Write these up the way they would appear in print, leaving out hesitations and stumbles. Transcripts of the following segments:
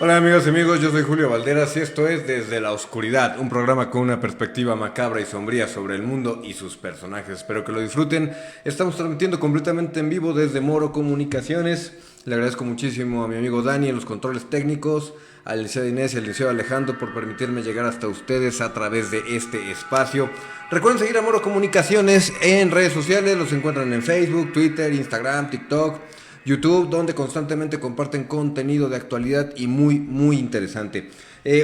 Hola amigos y amigos, yo soy Julio Valderas y esto es Desde la Oscuridad, un programa con una perspectiva macabra y sombría sobre el mundo y sus personajes. Espero que lo disfruten. Estamos transmitiendo completamente en vivo desde Moro Comunicaciones. Le agradezco muchísimo a mi amigo Dani en los controles técnicos, al licenciado Inés y al licenciado Alejandro por permitirme llegar hasta ustedes a través de este espacio. Recuerden seguir a Moro Comunicaciones en redes sociales, los encuentran en Facebook, Twitter, Instagram, TikTok, YouTube, donde constantemente comparten contenido de actualidad y muy interesante.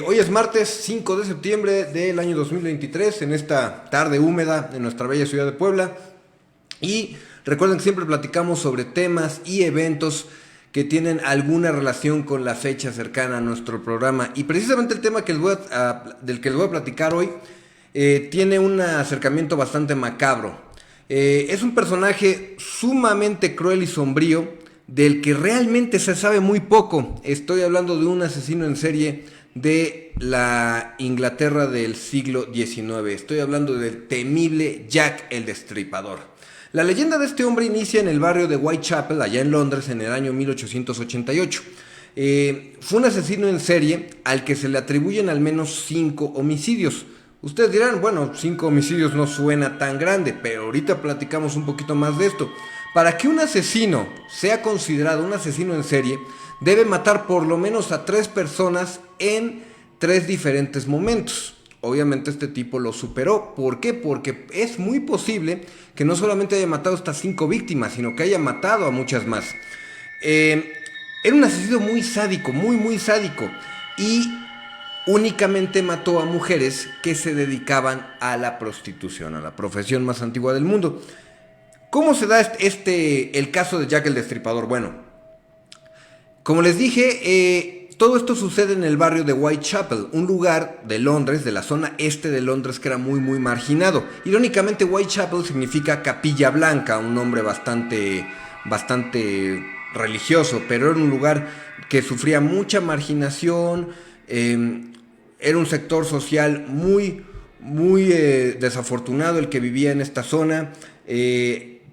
Hoy es martes 5 de septiembre del año 2023, en esta tarde húmeda en nuestra bella ciudad de Puebla. Y recuerden que siempre platicamos sobre temas y eventos que tienen alguna relación con la fecha cercana a nuestro programa. Y precisamente el tema del que les voy a platicar hoy tiene un acercamiento bastante macabro. Es un personaje sumamente cruel y sombrío, del que realmente se sabe muy poco. Estoy hablando de un asesino en serie de la Inglaterra del siglo XIX. Estoy hablando del temible Jack el Destripador. La leyenda de este hombre inicia en el barrio de Whitechapel, allá en Londres, en el año 1888. Fue un asesino en serie al que se le atribuyen al menos 5 homicidios. Ustedes dirán, bueno, 5 homicidios no suena tan grande, pero ahorita platicamos un poquito más de esto. Para que un asesino sea considerado un asesino en serie, debe matar por lo menos a 3 personas en 3 diferentes momentos. Obviamente este tipo lo superó. ¿Por qué? Porque es muy posible que no solamente haya matado a estas 5 víctimas, sino que haya matado a muchas más. Era un asesino muy sádico, muy sádico. Y únicamente mató a mujeres que se dedicaban a la prostitución, a la profesión más antigua del mundo. ¿Cómo se da el caso de Jack el Destripador? Bueno, como les dije, todo esto sucede en el barrio de Whitechapel, un lugar de Londres, de la zona este de Londres, que era muy marginado. Irónicamente, Whitechapel significa capilla blanca, un nombre bastante religioso, pero era un lugar que sufría mucha marginación. Era un sector social muy desafortunado el que vivía en esta zona.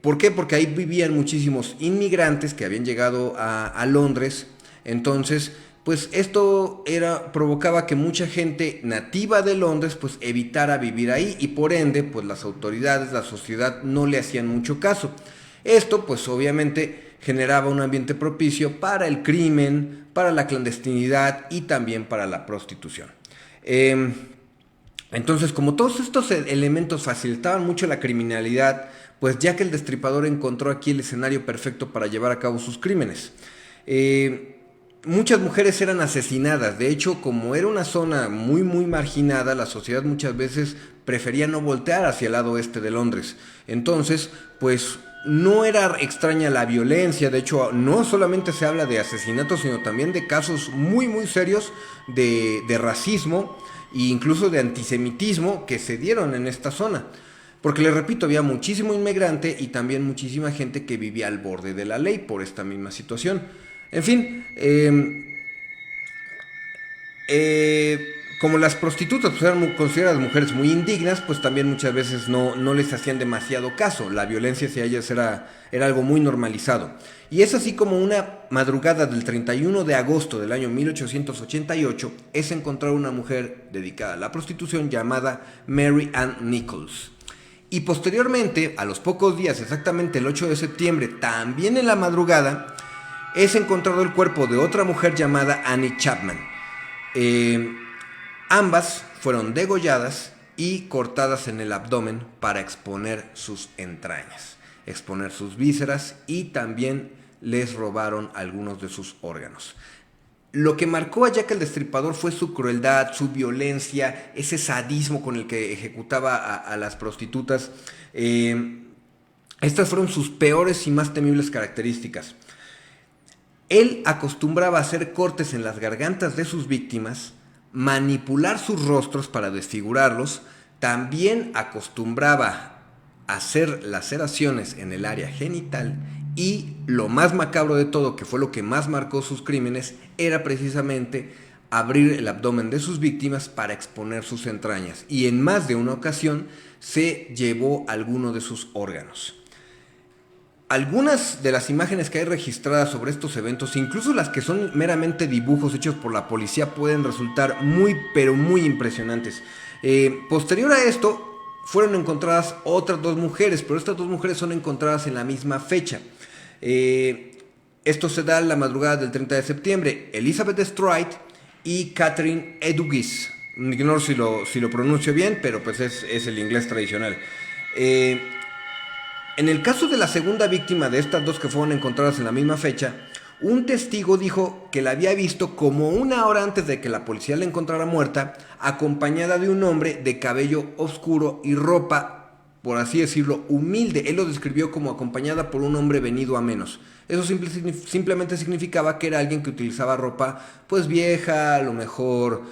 ¿Por qué? Porque ahí vivían muchísimos inmigrantes que habían llegado a Londres. Entonces, pues esto provocaba que mucha gente nativa de Londres pues evitara vivir ahí, y por ende pues las autoridades, la sociedad no le hacían mucho caso. Esto pues obviamente generaba un ambiente propicio para el crimen, para la clandestinidad y también para la prostitución. Entonces, como todos estos elementos facilitaban mucho la criminalidad, pues Jack el Destripador encontró aquí el escenario perfecto para llevar a cabo sus crímenes. Muchas mujeres eran asesinadas. De hecho, como era una zona muy marginada, la sociedad muchas veces prefería no voltear hacia el lado oeste de Londres. Entonces, pues no era extraña la violencia. De hecho, no solamente se habla de asesinatos, sino también de casos muy serios de racismo e incluso de antisemitismo que se dieron en esta zona. Porque les repito, había muchísimo inmigrante y también muchísima gente que vivía al borde de la ley por esta misma situación. En fin, como las prostitutas pues, eran consideradas mujeres muy indignas, pues también muchas veces no les hacían demasiado caso. La violencia hacia ellas era algo muy normalizado. Y es así como una madrugada del 31 de agosto del año 1888 es encontrada una mujer dedicada a la prostitución llamada Mary Ann Nichols. Y posteriormente, a los pocos días, exactamente el 8 de septiembre, también en la madrugada, es encontrado el cuerpo de otra mujer llamada Annie Chapman. Ambas fueron degolladas y cortadas en el abdomen para exponer sus entrañas, exponer sus vísceras, y también les robaron algunos de sus órganos. Lo que marcó a Jack el Destripador fue su crueldad, su violencia, ese sadismo con el que ejecutaba a las prostitutas. Estas fueron sus peores y más temibles características. Él acostumbraba a hacer cortes en las gargantas de sus víctimas, manipular sus rostros para desfigurarlos. También acostumbraba a hacer laceraciones en el área genital, y lo más macabro de todo, que fue lo que más marcó sus crímenes, era precisamente abrir el abdomen de sus víctimas para exponer sus entrañas, y en más de una ocasión se llevó alguno de sus órganos. algunas de las imágenes que hay registradas sobre estos eventos, incluso las que son meramente dibujos hechos por la policía, pueden resultar muy, pero muy impresionantes. Posterior a esto, fueron encontradas otras 2 mujeres, pero estas 2 mujeres son encontradas en la misma fecha. Esto se da en la madrugada del 30 de septiembre. Elizabeth Stride y Catherine Edugis. Ignoro si lo pronuncio bien, pero pues es el inglés tradicional. En el caso de la segunda víctima de estas 2 que fueron encontradas en la misma fecha, un testigo dijo que la había visto como 1 hora antes de que la policía la encontrara muerta, acompañada de un hombre de cabello oscuro y ropa, por así decirlo, humilde. Él lo describió como acompañada por un hombre venido a menos. Eso simplemente significaba que era alguien que utilizaba ropa pues vieja, a lo mejor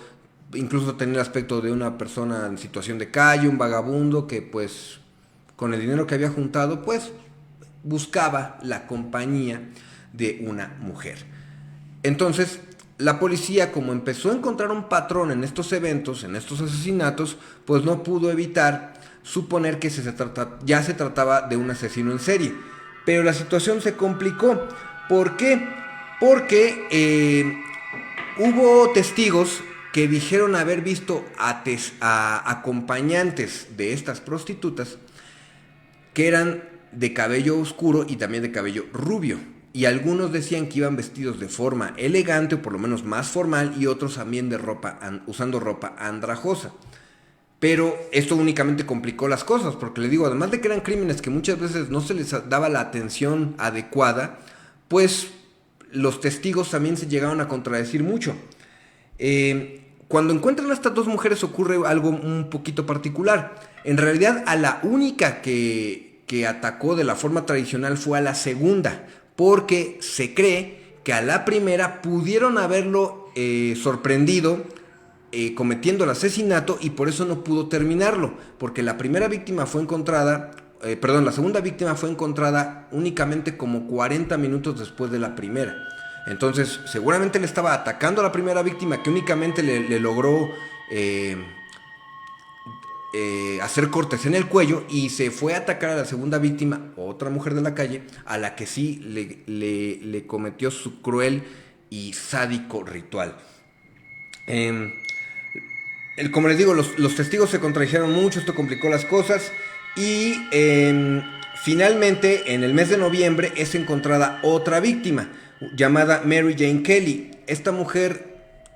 incluso tenía el aspecto de una persona en situación de calle, un vagabundo que pues con el dinero que había juntado pues buscaba la compañía de una mujer. Entonces la policía, como empezó a encontrar un patrón en estos eventos, en estos asesinatos, pues no pudo evitar suponer que ya se trataba de un asesino en serie. Pero la situación se complicó. ¿Por qué? Porque hubo testigos que dijeron haber visto a acompañantes de estas prostitutas que eran de cabello oscuro y también de cabello rubio. Y algunos decían que iban vestidos de forma elegante o por lo menos más formal, y otros también usando ropa andrajosa. Pero esto únicamente complicó las cosas, porque le digo, además de que eran crímenes que muchas veces no se les daba la atención adecuada, pues los testigos también se llegaron a contradecir mucho. Cuando encuentran a estas 2 mujeres ocurre algo un poquito particular. En realidad a la única que atacó de la forma tradicional fue a la segunda, porque se cree que a la primera pudieron haberlo sorprendido cometiendo el asesinato y por eso no pudo terminarlo, porque la segunda víctima fue encontrada únicamente como 40 minutos después de la primera. Entonces seguramente le estaba atacando a la primera víctima, que únicamente le logró hacer cortes en el cuello, y se fue a atacar a la segunda víctima, otra mujer de la calle, a la que sí le cometió su cruel y sádico ritual. Como les digo, los testigos se contradijeron mucho, esto complicó las cosas, y finalmente en el mes de noviembre es encontrada otra víctima llamada Mary Jane Kelly. Esta mujer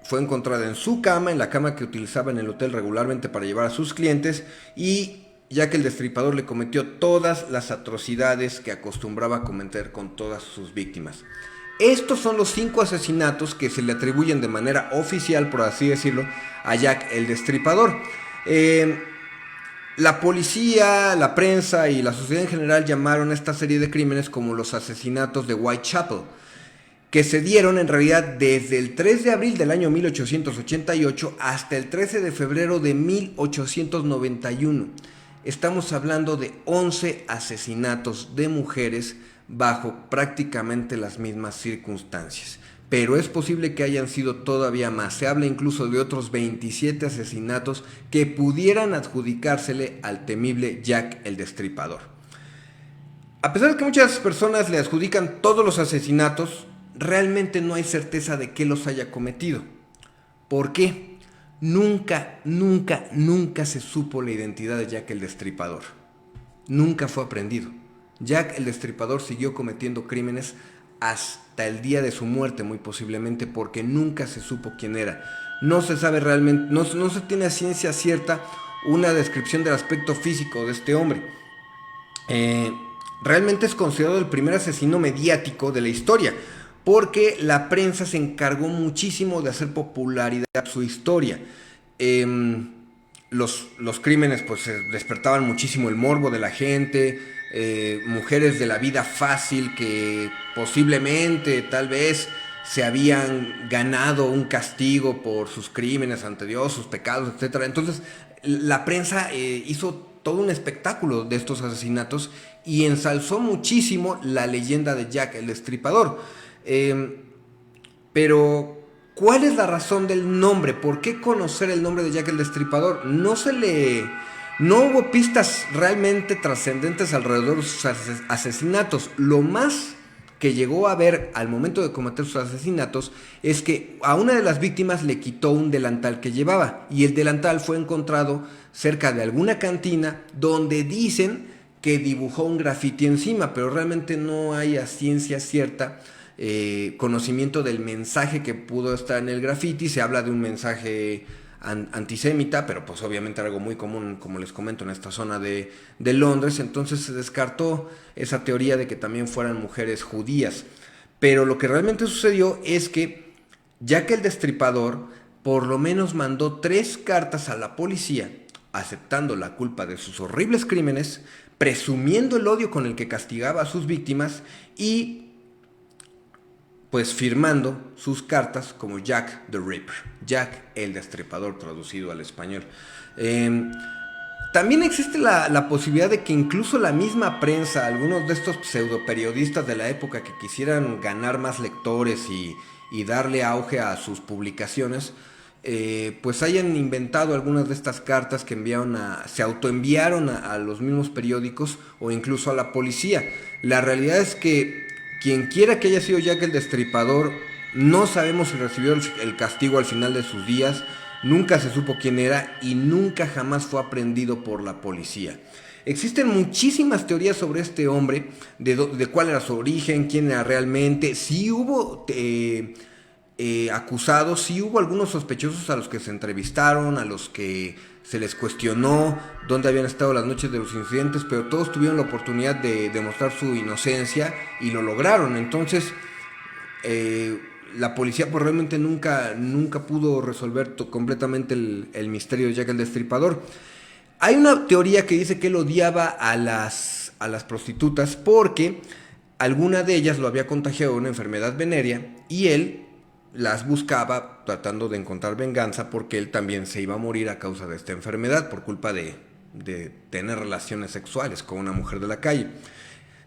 fue encontrada en su cama, en la cama que utilizaba en el hotel regularmente para llevar a sus clientes, y Jack el Destripador le cometió todas las atrocidades que acostumbraba a cometer con todas sus víctimas. Estos son los 5 asesinatos que se le atribuyen de manera oficial, por así decirlo, a Jack el Destripador. La policía, la prensa y la sociedad en general llamaron a esta serie de crímenes como los asesinatos de Whitechapel, que se dieron en realidad desde el 3 de abril del año 1888 hasta el 13 de febrero de 1891. Estamos hablando de 11 asesinatos de mujeres bajo prácticamente las mismas circunstancias. Pero es posible que hayan sido todavía más. Se habla incluso de otros 27 asesinatos que pudieran adjudicársele al temible Jack el Destripador. A pesar de que muchas personas le adjudican todos los asesinatos, realmente no hay certeza de que los haya cometido. ¿Por qué? Nunca se supo la identidad de Jack el Destripador. Nunca fue aprendido. Jack el Destripador siguió cometiendo crímenes hasta el día de su muerte, muy posiblemente, porque nunca se supo quién era. No se sabe realmente, no se tiene a ciencia cierta una descripción del aspecto físico de este hombre. Realmente es considerado el primer asesino mediático de la historia, porque la prensa se encargó muchísimo de hacer popularidad su historia. Los crímenes pues despertaban muchísimo el morbo de la gente. Mujeres de la vida fácil que posiblemente, tal vez, se habían ganado un castigo por sus crímenes ante Dios, sus pecados, etc. Entonces la prensa hizo todo un espectáculo de estos asesinatos y ensalzó muchísimo la leyenda de Jack el Destripador. Pero ¿cuál es la razón del nombre? ¿Por qué conocer el nombre de Jack el Destripador? No se le No hubo pistas realmente trascendentes alrededor de sus asesinatos. Lo más que llegó a ver al momento de cometer sus asesinatos es que a una de las víctimas le quitó un delantal que llevaba, y el delantal fue encontrado cerca de alguna cantina donde dicen que dibujó un grafiti encima, pero realmente no hay a ciencia cierta conocimiento del mensaje que pudo estar en el grafiti. Se habla de un mensaje antisemita, pero pues obviamente algo muy común, como les comento, en esta zona de Londres. Entonces se descartó esa teoría de que también fueran mujeres judías. Pero lo que realmente sucedió es que Jack el Destripador por lo menos mandó 3 cartas a la policía aceptando la culpa de sus horribles crímenes, presumiendo el odio con el que castigaba a sus víctimas y pues firmando sus cartas como Jack the Ripper, Jack el Destripador traducido al español. También existe la posibilidad de que incluso la misma prensa, algunos de estos pseudoperiodistas de la época que quisieran ganar más lectores y darle auge a sus publicaciones, pues hayan inventado algunas de estas cartas que se autoenviaron a los mismos periódicos o incluso a la policía. La realidad es que quien quiera que haya sido Jack el Destripador, no sabemos si recibió el castigo al final de sus días, nunca se supo quién era y nunca jamás fue aprehendido por la policía. Existen muchísimas teorías sobre este hombre, de cuál era su origen, quién era realmente, si hubo acusados, si hubo algunos sospechosos a los que se entrevistaron, a los que se les cuestionó dónde habían estado las noches de los incidentes, pero todos tuvieron la oportunidad de demostrar su inocencia y lo lograron. Entonces la policía pues realmente nunca pudo resolver completamente el misterio de Jack el Destripador. Hay una teoría que dice que él odiaba a las prostitutas porque alguna de ellas lo había contagiado de una enfermedad venérea y él las buscaba tratando de encontrar venganza porque él también se iba a morir a causa de esta enfermedad por culpa de tener relaciones sexuales con una mujer de la calle.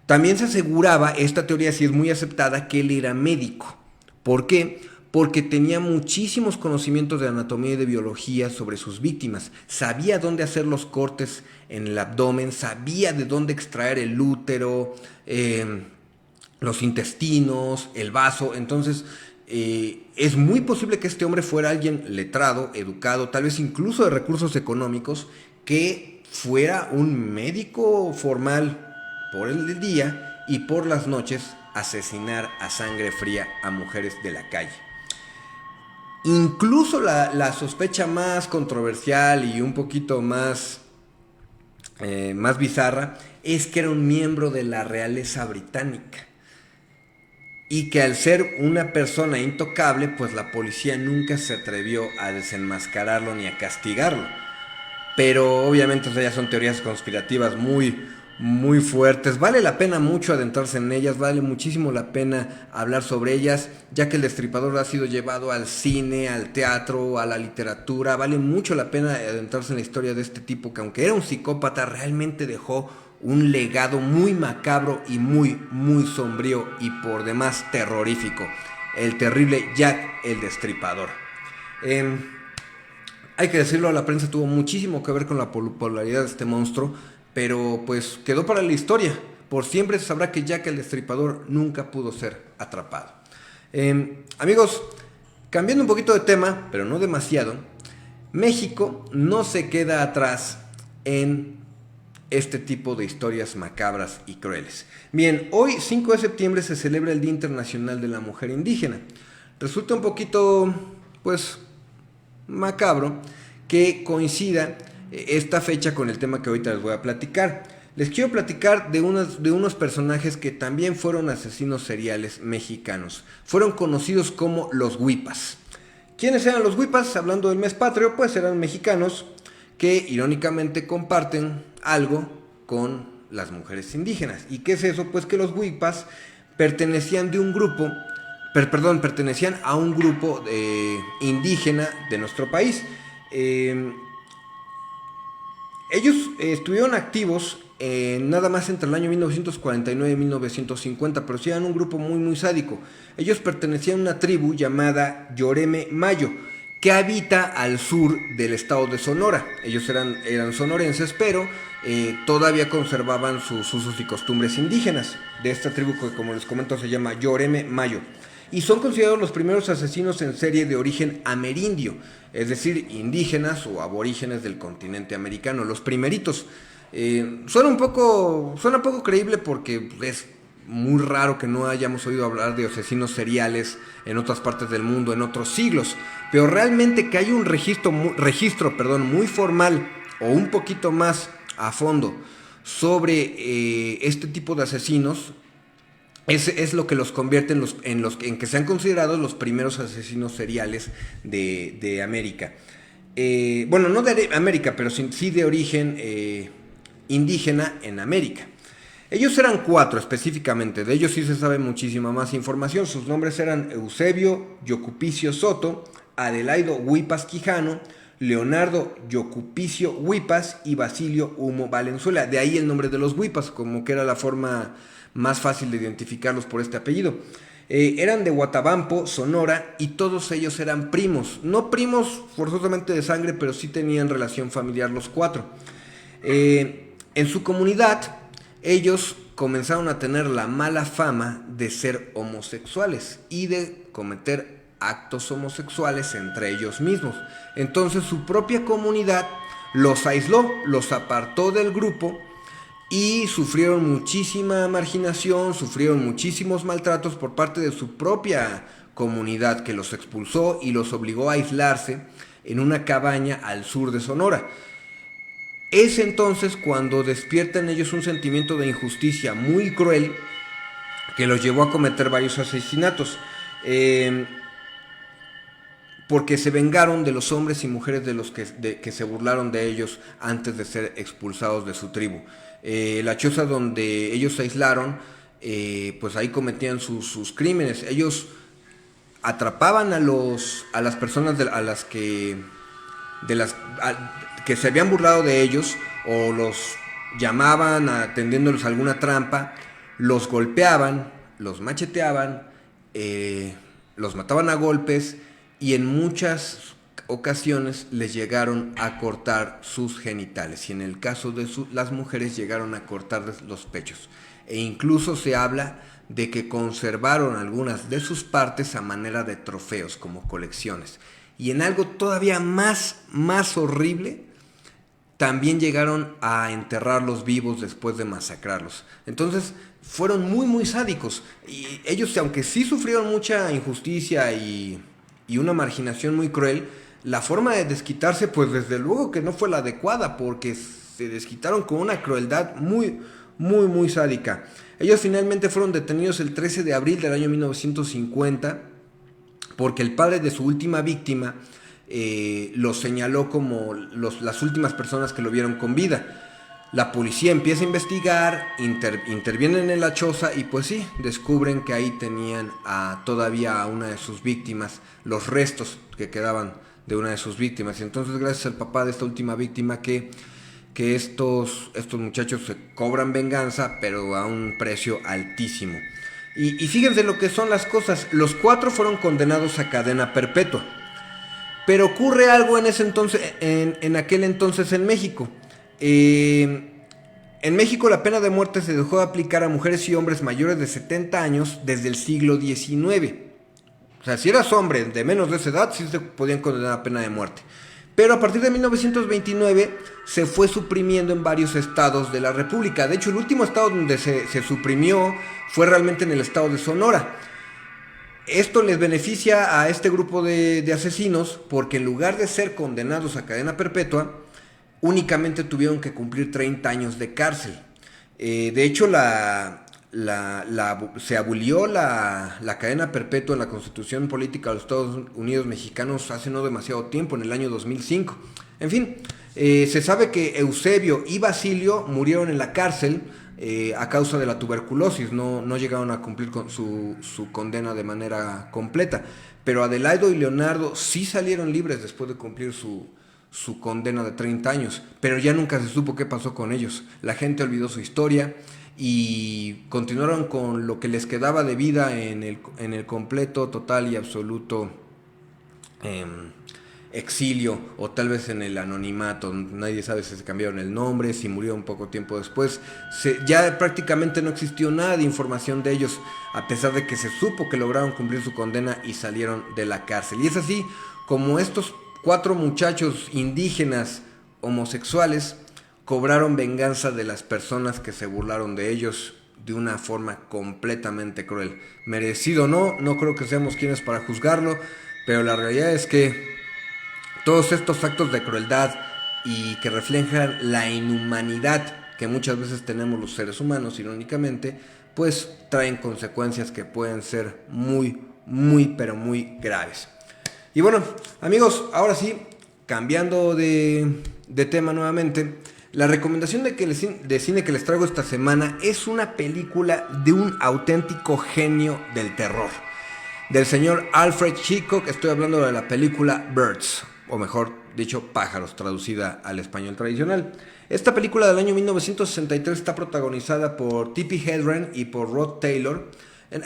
También se aseguraba, esta teoría sí es muy aceptada, que él era médico. ¿Por qué? Porque tenía muchísimos conocimientos de anatomía y de biología sobre sus víctimas. Sabía dónde hacer los cortes en el abdomen, sabía de dónde extraer el útero, los intestinos, el vaso. Entonces es muy posible que este hombre fuera alguien letrado, educado, tal vez incluso de recursos económicos, que fuera un médico formal por el día y por las noches asesinar a sangre fría a mujeres de la calle. Incluso la sospecha más controversial y un poquito más bizarra es que era un miembro de la realeza británica y que al ser una persona intocable, pues la policía nunca se atrevió a desenmascararlo ni a castigarlo. Pero obviamente ya son teorías conspirativas muy fuertes. Vale la pena mucho adentrarse en ellas, vale muchísimo la pena hablar sobre ellas, ya que el Destripador ha sido llevado al cine, al teatro, a la literatura. Vale mucho la pena adentrarse en la historia de este tipo, que aunque era un psicópata, realmente dejó un legado muy macabro y muy sombrío y por demás terrorífico. El terrible Jack el Destripador. Hay que decirlo, la prensa tuvo muchísimo que ver con la popularidad de este monstruo, pero pues quedó para la historia. Por siempre se sabrá que Jack el Destripador nunca pudo ser atrapado. Amigos, cambiando un poquito de tema, pero no demasiado, México no se queda atrás en este tipo de historias macabras y crueles. Bien, hoy 5 de septiembre se celebra el Día Internacional de la Mujer Indígena. Resulta un poquito, pues, macabro que coincida esta fecha con el tema que ahorita les voy a platicar. Les quiero platicar de unos personajes que también fueron asesinos seriales mexicanos. Fueron conocidos como los Huipas. ¿Quiénes eran los Huipas? Hablando del mes patrio, pues eran mexicanos que irónicamente comparten algo con las mujeres indígenas. ¿Y qué es eso? Pues que los Huipas pertenecían a un grupo indígena de nuestro país. Ellos estuvieron activos nada más entre el año 1949 y 1950, pero sí eran un grupo muy sádico. Ellos pertenecían a una tribu llamada Yoreme Mayo, que habita al sur del estado de Sonora. Ellos eran sonorenses, pero todavía conservaban sus usos y costumbres indígenas de esta tribu que, como les comento, se llama Yoreme Mayo. Y son considerados los primeros asesinos en serie de origen amerindio, es decir, indígenas o aborígenes del continente americano, los primeritos. Suena poco creíble porque es muy raro que no hayamos oído hablar de asesinos seriales en otras partes del mundo en otros siglos, pero realmente que hay un registro muy formal o un poquito más a fondo sobre este tipo de asesinos es lo que los convierte en que sean considerados los primeros asesinos seriales de América. Bueno, no de América, pero sí de origen indígena en América. Ellos eran 4 específicamente, de ellos sí se sabe muchísima más información. Sus nombres eran Eusebio Yocupicio Soto, Adelaido Huipas Quijano, Leonardo Yocupicio Huipas y Basilio Humo Valenzuela. De ahí el nombre de los Huipas, como que era la forma más fácil de identificarlos por este apellido. Eran de Guatabampo, Sonora, y todos ellos eran primos. No primos forzosamente de sangre, pero sí tenían relación familiar los 4. En su comunidad, ellos comenzaron a tener la mala fama de ser homosexuales y de cometer actos homosexuales entre ellos mismos. Entonces su propia comunidad los aisló, los apartó del grupo y sufrieron muchísima marginación, sufrieron muchísimos maltratos por parte de su propia comunidad, que los expulsó y los obligó a aislarse en una cabaña al sur de Sonora. Es entonces cuando despiertan ellos un sentimiento de injusticia muy cruel que los llevó a cometer varios asesinatos, porque se vengaron de los hombres y mujeres de los que se burlaron de ellos antes de ser expulsados de su tribu. La choza donde ellos se aislaron, pues ahí cometían sus crímenes. Ellos atrapaban a las personas que se habían burlado de ellos, o los llamaban atendiéndoles alguna trampa, los golpeaban, los macheteaban, los mataban a golpes, y en muchas ocasiones les llegaron a cortar sus genitales, y en el caso de las mujeres llegaron a cortarles los pechos, e incluso se habla de que conservaron algunas de sus partes a manera de trofeos, como colecciones. Y en algo todavía más horrible, también llegaron a enterrarlos vivos después de masacrarlos. Entonces fueron muy sádicos, y ellos, aunque sí sufrieron mucha injusticia y una marginación muy cruel, la forma de desquitarse, pues desde luego que no fue la adecuada, porque se desquitaron con una crueldad muy sádica. Ellos finalmente fueron detenidos el 13 de abril del año 1950, porque el padre de su última víctima los señaló como las últimas personas que lo vieron con vida. La policía empieza a investigar, intervienen en la choza, y pues sí, descubren que ahí tenían todavía a una de sus víctimas, los restos que quedaban de una de sus víctimas. Y entonces, gracias al papá de esta última víctima, que estos muchachos se cobran venganza, pero a un precio altísimo. Y fíjense lo que son las cosas. Los 4 fueron condenados a cadena perpetua. Pero ocurre algo en aquel entonces en México. En México la pena de muerte se dejó de aplicar a mujeres y hombres mayores de 70 años desde el siglo XIX. O sea, si eras hombre de menos de esa edad, sí se podían condenar a pena de muerte. Pero a partir de 1929 se fue suprimiendo en varios estados de la República. De hecho, el último estado donde se suprimió fue realmente en el estado de Sonora. Esto les beneficia a este grupo de asesinos, porque en lugar de ser condenados a cadena perpetua, únicamente tuvieron que cumplir 30 años de cárcel. De hecho, se abolió la cadena perpetua en la Constitución Política de los Estados Unidos Mexicanos hace no demasiado tiempo, en el año 2005. En fin, se sabe que Eusebio y Basilio murieron en la cárcel a causa de la tuberculosis. No llegaron a cumplir con su condena de manera completa. Pero Adelaido y Leonardo sí salieron libres después de cumplir su condena de 30 años, pero ya nunca se supo qué pasó con ellos. La gente olvidó su historia y continuaron con lo que les quedaba de vida en el completo, total y absoluto exilio o tal vez en el anonimato. Nadie sabe si se cambiaron el nombre, si murieron poco tiempo después. Ya prácticamente no existió nada de información de ellos, a pesar de que se supo que lograron cumplir su condena y salieron de la cárcel. Y es así como estos 4 muchachos indígenas homosexuales cobraron venganza de las personas que se burlaron de ellos de una forma completamente cruel. Merecido o no, no creo que seamos quienes para juzgarlo, pero la realidad es que todos estos actos de crueldad y que reflejan la inhumanidad que muchas veces tenemos los seres humanos, irónicamente, pues traen consecuencias que pueden ser muy, pero muy graves. Y bueno, amigos, ahora sí, cambiando de tema nuevamente, la recomendación de cine que les traigo esta semana es una película de un auténtico genio del terror, del señor Alfred Hitchcock. Estoy hablando de la película Birds, o mejor dicho, Pájaros, traducida al español tradicional. Esta película del año 1963 está protagonizada por Tippi Hedren y por Rod Taylor.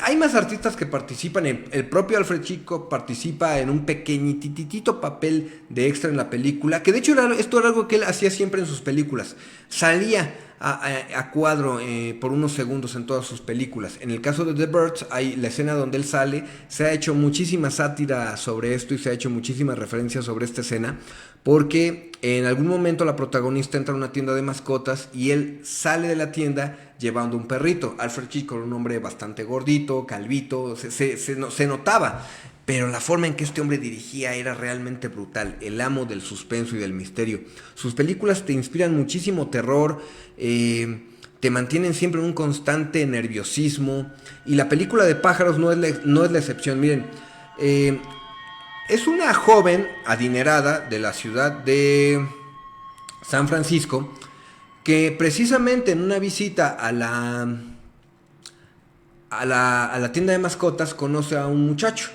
Hay más artistas que participan. El propio Alfred Hitchcock participa en un pequeñititito papel de extra en la película, que de hecho esto era algo que él hacía siempre en sus películas. Salía a cuadro por unos segundos en todas sus películas. En el caso de The Birds, hay la escena donde él sale. Se ha hecho muchísima sátira sobre esto y se ha hecho muchísimas referencias sobre esta escena, porque en algún momento la protagonista entra a una tienda de mascotas y él sale de la tienda llevando un perrito. Alfred Hitchcock, un hombre bastante gordito, calvito, se notaba, pero la forma en que este hombre dirigía era realmente brutal. El amo del suspenso y del misterio. Sus películas te inspiran muchísimo terror, te mantienen siempre en un constante nerviosismo, y la película de Pájaros no es la excepción. Miren, es una joven adinerada de la ciudad de San Francisco que precisamente en una visita a la tienda de mascotas conoce a un muchacho.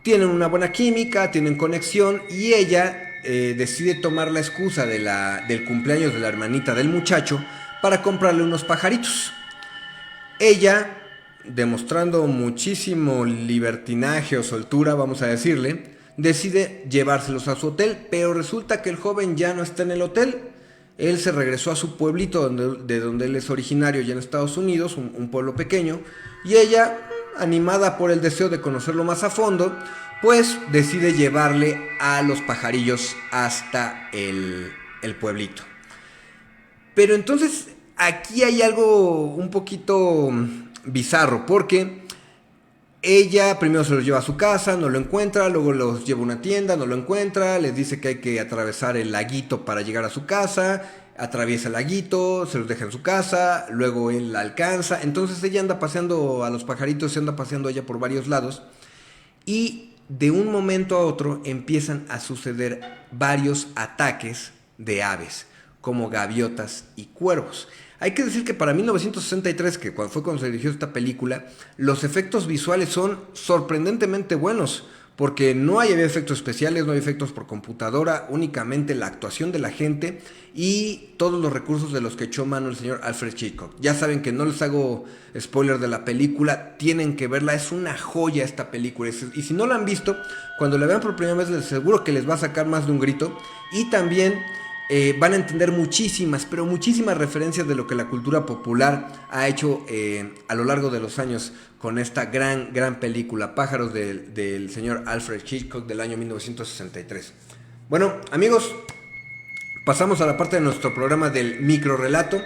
Tienen una buena química, tienen conexión, y ella decide tomar la excusa del cumpleaños de la hermanita del muchacho para comprarle unos pajaritos. Ella, demostrando muchísimo libertinaje o soltura, vamos a decirle, decide llevárselos a su hotel, pero resulta que el joven ya no está en el hotel. Él se regresó a su pueblito de donde él es originario, ya en Estados Unidos, un pueblo pequeño, y ella, animada por el deseo de conocerlo más a fondo, pues decide llevarle a los pajarillos hasta el pueblito. Pero entonces aquí hay algo un poquito bizarro, porque ella primero se los lleva a su casa, no lo encuentra, luego los lleva a una tienda, no lo encuentra, les dice que hay que atravesar el laguito para llegar a su casa, atraviesa el laguito, se los deja en su casa, luego él la alcanza. Entonces ella anda paseando a los pajaritos, se anda paseando ella por varios lados, y de un momento a otro empiezan a suceder varios ataques de aves, como gaviotas y cuervos. Hay que decir que para 1963, que fue cuando se dirigió esta película, los efectos visuales son sorprendentemente buenos, porque no había efectos especiales, no hay efectos por computadora, únicamente la actuación de la gente y todos los recursos de los que echó mano el señor Alfred Hitchcock. Ya saben que no les hago spoiler de la película, tienen que verla, es una joya esta película. Y si no la han visto, cuando la vean por primera vez, les aseguro que les va a sacar más de un grito, y también van a entender muchísimas, pero muchísimas referencias de lo que la cultura popular ha hecho a lo largo de los años con esta gran película, Pájaros, del señor Alfred Hitchcock, del año 1963. Bueno, amigos, pasamos a la parte de nuestro programa del microrrelato.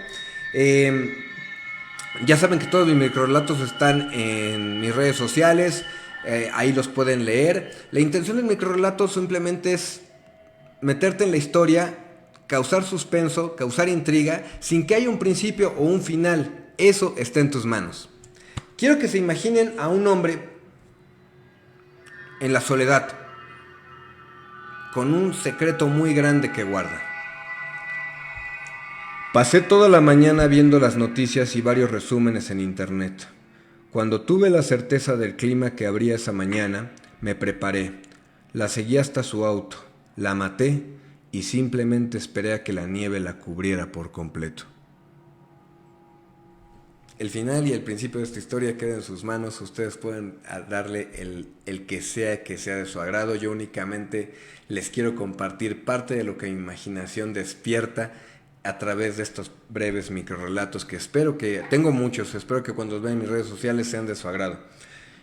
Ya saben que todos mis microrrelatos están en mis redes sociales, ahí los pueden leer. La intención del microrrelato simplemente es meterte en la historia, causar suspenso, causar intriga, sin que haya un principio o un final. Eso está en tus manos. Quiero que se imaginen a un hombre en la soledad, con un secreto muy grande que guarda. Pasé toda la mañana viendo las noticias y varios resúmenes en internet. Cuando tuve la certeza del clima que habría esa mañana, me preparé. La seguí hasta su auto, la maté y simplemente esperé a que la nieve la cubriera por completo. el final y el principio de esta historia queda en sus manos. Ustedes pueden darle el que sea de su agrado. Yo únicamente les quiero compartir parte de lo que mi imaginación despierta a través de estos breves microrelatos que tengo muchos, espero que cuando los vean en mis redes sociales sean de su agrado.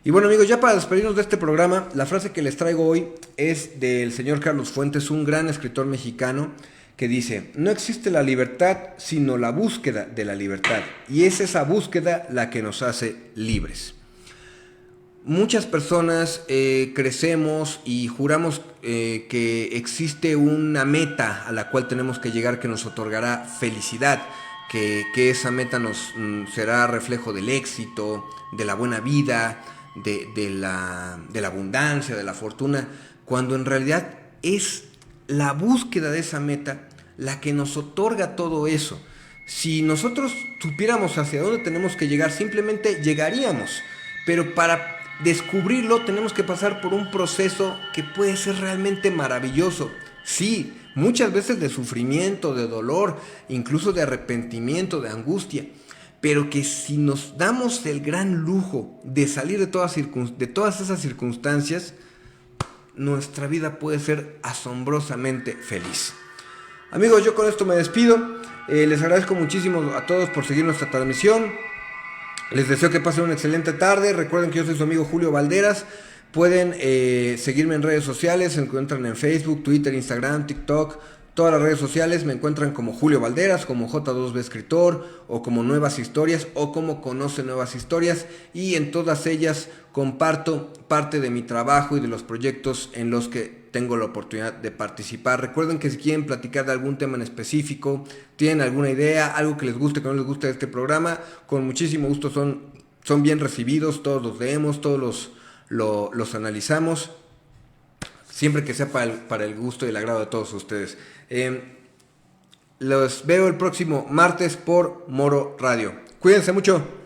Y bueno, amigos, ya para despedirnos de este programa, la frase que les traigo hoy es del señor Carlos Fuentes, un gran escritor mexicano, que dice: no existe la libertad sino la búsqueda de la libertad, y es esa búsqueda la que nos hace libres. Muchas personas crecemos y juramos que existe una meta a la cual tenemos que llegar que nos otorgará felicidad, que esa meta nos será reflejo del éxito, de la buena vida, de la abundancia, de la fortuna, cuando en realidad es la búsqueda de esa meta la que nos otorga todo eso. Si nosotros supiéramos hacia dónde tenemos que llegar, simplemente llegaríamos, pero para descubrirlo tenemos que pasar por un proceso que puede ser realmente maravilloso. Sí, muchas veces de sufrimiento, de dolor, incluso de arrepentimiento, de angustia, pero que si nos damos el gran lujo de salir de todas esas circunstancias, nuestra vida puede ser asombrosamente feliz. Amigos, yo con esto me despido. Les agradezco muchísimo a todos por seguir nuestra transmisión. Les deseo que pasen una excelente tarde. Recuerden que yo soy su amigo Julio Valderas. Pueden seguirme en redes sociales. Se encuentran en Facebook, Twitter, Instagram, TikTok. Todas las redes sociales me encuentran como Julio Valderas, como J2B Escritor, o como Nuevas Historias, o como Conoce Nuevas Historias. Y en todas ellas comparto parte de mi trabajo y de los proyectos en los que tengo la oportunidad de participar. Recuerden que si quieren platicar de algún tema en específico, tienen alguna idea, algo que les guste, que no les guste de este programa, con muchísimo gusto son bien recibidos. Todos los leemos, todos los analizamos, siempre que sea para el gusto y el agrado de todos ustedes. Los veo el próximo martes por Moro Radio. Cuídense mucho.